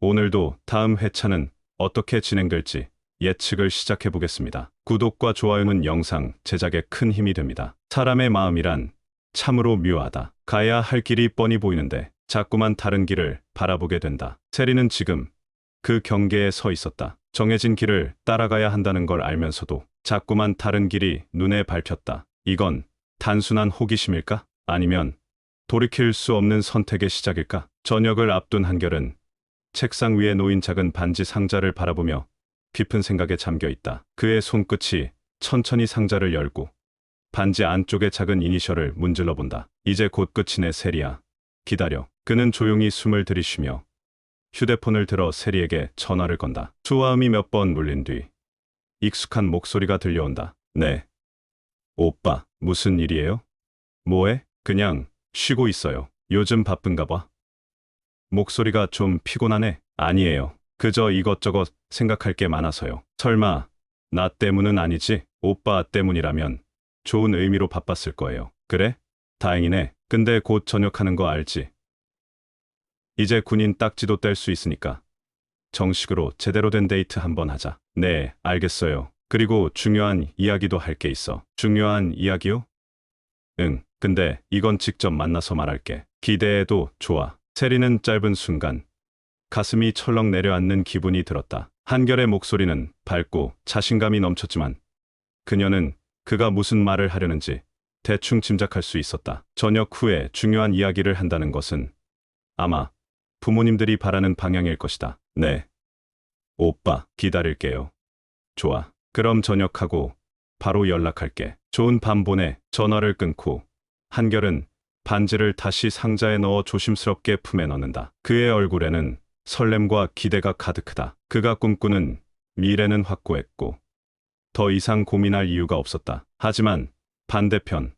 오늘도 다음 회차는 어떻게 진행될지 예측을 시작해 보겠습니다. 구독과 좋아요는 영상 제작에 큰 힘이 됩니다. 사람의 마음이란 참으로 묘하다. 가야 할 길이 뻔히 보이는데 자꾸만 다른 길을 바라보게 된다. 세리는 지금 그 경계에 서 있었다. 정해진 길을 따라가야 한다는 걸 알면서도 자꾸만 다른 길이 눈에 밟혔다. 이건 단순한 호기심일까? 아니면 돌이킬 수 없는 선택의 시작일까? 저녁을 앞둔 한결은 책상 위에 놓인 작은 반지 상자를 바라보며 깊은 생각에 잠겨 있다. 그의 손끝이 천천히 상자를 열고 반지 안쪽의 작은 이니셜을 문질러 본다. 이제 곧 끝이네, 세리야. 기다려. 그는 조용히 숨을 들이쉬며 휴대폰을 들어 세리에게 전화를 건다. 수화음이 몇 번 울린 뒤 익숙한 목소리가 들려온다. 네. 오빠, 무슨 일이에요? 뭐해? 그냥 쉬고 있어요. 요즘 바쁜가 봐. 목소리가 좀 피곤하네. 아니에요. 그저 이것저것 생각할 게 많아서요. 설마 나 때문은 아니지? 오빠 때문이라면 좋은 의미로 바빴을 거예요. 그래? 다행이네. 근데 곧 전역하는 거 알지? 이제 군인 딱지도 뗄 수 있으니까 정식으로 제대로 된 데이트 한번 하자. 네, 알겠어요. 그리고 중요한 이야기도 할 게 있어. 중요한 이야기요? 응, 근데 이건 직접 만나서 말할게. 기대해도 좋아. 세리는 짧은 순간 가슴이 철렁 내려앉는 기분이 들었다. 한결의 목소리는 밝고 자신감이 넘쳤지만 그녀는 그가 무슨 말을 하려는지 대충 짐작할 수 있었다. 저녁 후에 중요한 이야기를 한다는 것은 아마 부모님들이 바라는 방향일 것이다. 네. 오빠, 기다릴게요. 좋아. 그럼 저녁하고 바로 연락할게. 좋은 밤 보내. 전화를 끊고 한결은 반지를 다시 상자에 넣어 조심스럽게 품에 넣는다. 그의 얼굴에는 설렘과 기대가 가득하다. 그가 꿈꾸는 미래는 확고했고 더 이상 고민할 이유가 없었다. 하지만 반대편,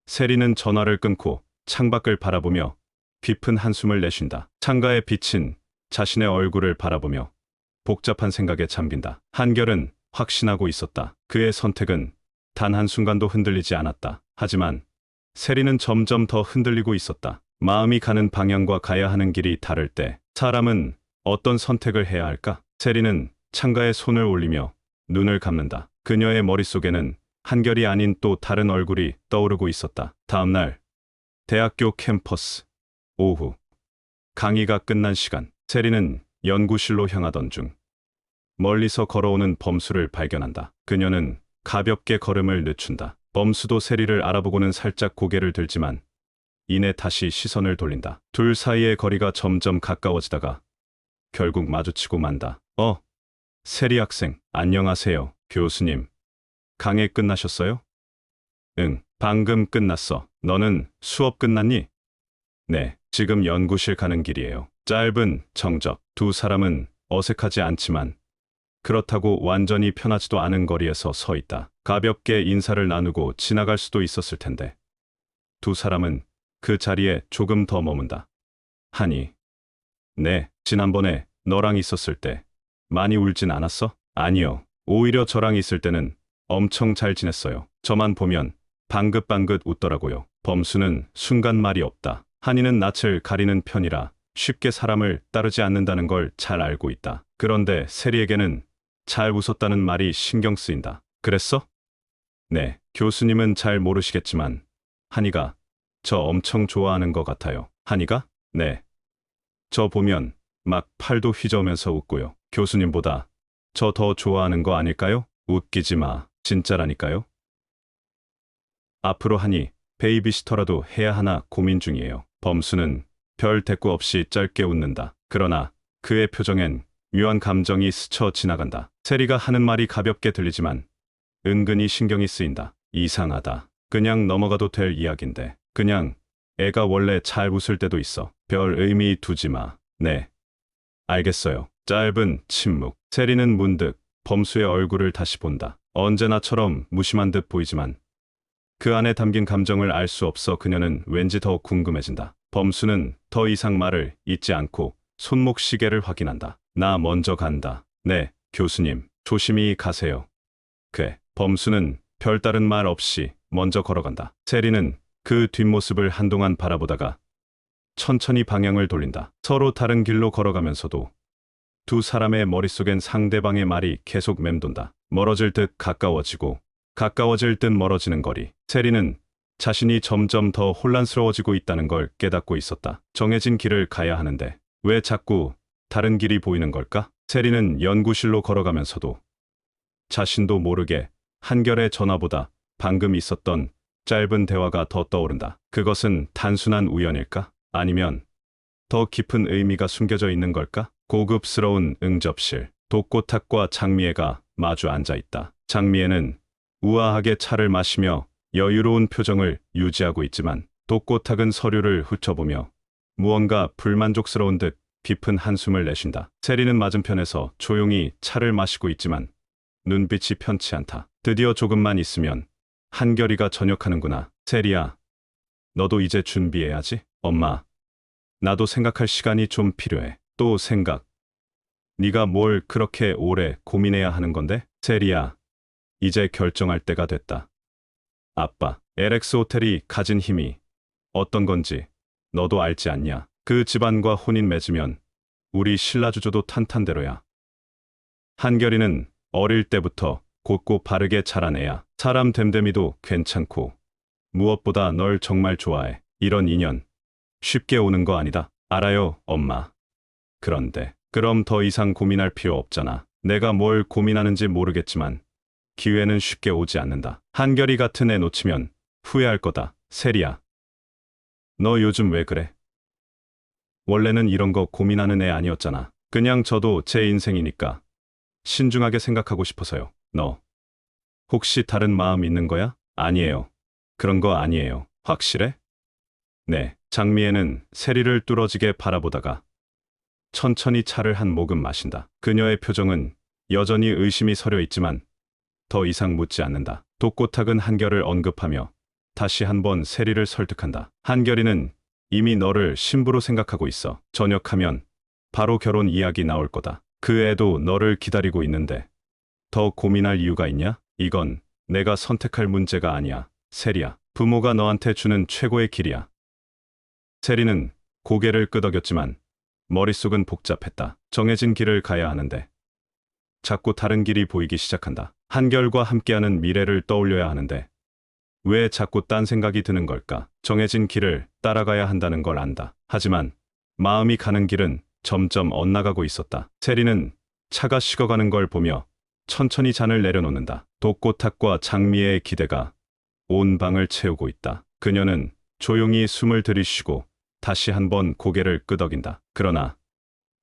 세리는 전화를 끊고 창밖을 바라보며 깊은 한숨을 내쉰다. 창가에 비친 자신의 얼굴을 바라보며 복잡한 생각에 잠긴다. 한결은 확신하고 있었다. 그의 선택은 단 한순간도 흔들리지 않았다. 하지만 세리는 점점 더 흔들리고 있었다. 마음이 가는 방향과 가야 하는 길이 다를 때 사람은 어떤 선택을 해야 할까? 세리는 창가에 손을 올리며 눈을 감는다. 그녀의 머릿속에는 한결이 아닌 또 다른 얼굴이 떠오르고 있었다. 다음 날 대학교 캠퍼스 오후 강의가 끝난 시간, 세리는 연구실로 향하던 중 멀리서 걸어오는 범수를 발견한다. 그녀는 가볍게 걸음을 늦춘다. 범수도 세리를 알아보고는 살짝 고개를 들지만 이내 다시 시선을 돌린다. 둘 사이의 거리가 점점 가까워지다가 결국 마주치고 만다. 세리 학생, 안녕하세요. 교수님. 강의 끝나셨어요? 응, 방금 끝났어. 너는 수업 끝났니? 네, 지금 연구실 가는 길이에요. 짧은 정적. 두 사람은 어색하지 않지만 그렇다고 완전히 편하지도 않은 거리에서 서 있다. 가볍게 인사를 나누고 지나갈 수도 있었을 텐데 두 사람은 그 자리에 조금 더 머문다. 하니, 네, 지난번에 너랑 있었을 때 많이 울진 않았어? 아니요. 오히려 저랑 있을 때는 엄청 잘 지냈어요. 저만 보면 방긋방긋 웃더라고요. 범수는 순간 말이 없다. 한이는 낯을 가리는 편이라 쉽게 사람을 따르지 않는다는 걸 잘 알고 있다. 그런데 세리에게는 잘 웃었다는 말이 신경 쓰인다. 그랬어? 네, 교수님은 잘 모르시겠지만 한이가 저 엄청 좋아하는 것 같아요. 한이가? 네. 저 보면 막 팔도 휘저으면서 웃고요. 교수님보다 저 더 좋아하는 거 아닐까요? 웃기지 마. 진짜라니까요. 앞으로 한이 베이비시터라도 해야 하나 고민 중이에요. 범수는 별 대꾸 없이 짧게 웃는다. 그러나 그의 표정엔 묘한 감정이 스쳐 지나간다. 세리가 하는 말이 가볍게 들리지만 은근히 신경이 쓰인다. 이상하다. 그냥 넘어가도 될 이야기인데. 그냥 애가 원래 잘 웃을 때도 있어. 별 의미 두지 마. 네. 알겠어요. 짧은 침묵. 세리는 문득 범수의 얼굴을 다시 본다. 언제나처럼 무심한 듯 보이지만 그 안에 담긴 감정을 알 수 없어 그녀는 왠지 더 궁금해진다. 범수는 더 이상 말을 잇지 않고 손목 시계를 확인한다. 나 먼저 간다. 네, 교수님. 조심히 가세요. 그래. 범수는 별다른 말 없이 먼저 걸어간다. 세리는 그 뒷모습을 한동안 바라보다가 천천히 방향을 돌린다. 서로 다른 길로 걸어가면서도 두 사람의 머릿속엔 상대방의 말이 계속 맴돈다. 멀어질 듯 가까워지고 가까워질 듯 멀어지는 거리. 세리는 자신이 점점 더 혼란스러워지고 있다는 걸 깨닫고 있었다. 정해진 길을 가야 하는데 왜 자꾸 다른 길이 보이는 걸까? 세리는 연구실로 걸어가면서도 자신도 모르게 한결의 전화보다 방금 있었던 짧은 대화가 더 떠오른다. 그것은 단순한 우연일까? 아니면 더 깊은 의미가 숨겨져 있는 걸까? 고급스러운 응접실. 독고탁과 장미애가 마주 앉아 있다. 장미애는 우아하게 차를 마시며 여유로운 표정을 유지하고 있지만 독고탁은 서류를 훑어보며 무언가 불만족스러운 듯 깊은 한숨을 내쉰다. 세리는 맞은편에서 조용히 차를 마시고 있지만 눈빛이 편치 않다. 드디어 조금만 있으면 한결이가 전역하는구나. 세리야, 너도 이제 준비해야지. 엄마, 나도 생각할 시간이 좀 필요해. 또 생각. 네가 뭘 그렇게 오래 고민해야 하는 건데? 세리야, 이제 결정할 때가 됐다. 아빠, LX 호텔이 가진 힘이 어떤 건지 너도 알지 않냐? 그 집안과 혼인 맺으면 우리 신라주조도 탄탄대로야. 한결이는 어릴 때부터 곧고 바르게 자란 애야. 사람 됨됨이도 괜찮고 무엇보다 널 정말 좋아해. 이런 인연 쉽게 오는 거 아니다. 알아요, 엄마. 그런데 그럼 더 이상 고민할 필요 없잖아. 내가 뭘 고민하는지 모르겠지만 기회는 쉽게 오지 않는다. 한결이 같은 애 놓치면 후회할 거다. 세리야, 너 요즘 왜 그래? 원래는 이런 거 고민하는 애 아니었잖아. 그냥 저도 제 인생이니까 신중하게 생각하고 싶어서요. 너 혹시 다른 마음 있는 거야? 아니에요. 그런 거 아니에요. 확실해? 네. 장미애는 세리를 뚫어지게 바라보다가 천천히 차를 한 모금 마신다. 그녀의 표정은 여전히 의심이 서려 있지만 더 이상 묻지 않는다. 독고탁은 한결을 언급하며 다시 한번 세리를 설득한다. 한결이는 이미 너를 신부로 생각하고 있어. 전역하면 바로 결혼 이야기 나올 거다. 그 애도 너를 기다리고 있는데 더 고민할 이유가 있냐? 이건 내가 선택할 문제가 아니야. 세리야, 부모가 너한테 주는 최고의 길이야. 세리는 고개를 끄덕였지만 머릿속은 복잡했다. 정해진 길을 가야 하는데 자꾸 다른 길이 보이기 시작한다. 한결과 함께하는 미래를 떠올려야 하는데 왜 자꾸 딴 생각이 드는 걸까? 정해진 길을 따라가야 한다는 걸 안다. 하지만 마음이 가는 길은 점점 엇나가고 있었다. 세리는 차가 식어가는 걸 보며 천천히 잔을 내려놓는다. 독고탁과 장미애의 기대가 온 방을 채우고 있다. 그녀는 조용히 숨을 들이쉬고 다시 한번 고개를 끄덕인다. 그러나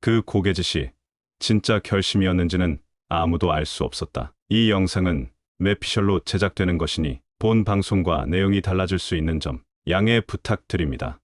그 고개짓이 진짜 결심이었는지는 아무도 알 수 없었다. 이 영상은 매피셜로 제작되는 것이니 본 방송과 내용이 달라질 수 있는 점 양해 부탁드립니다.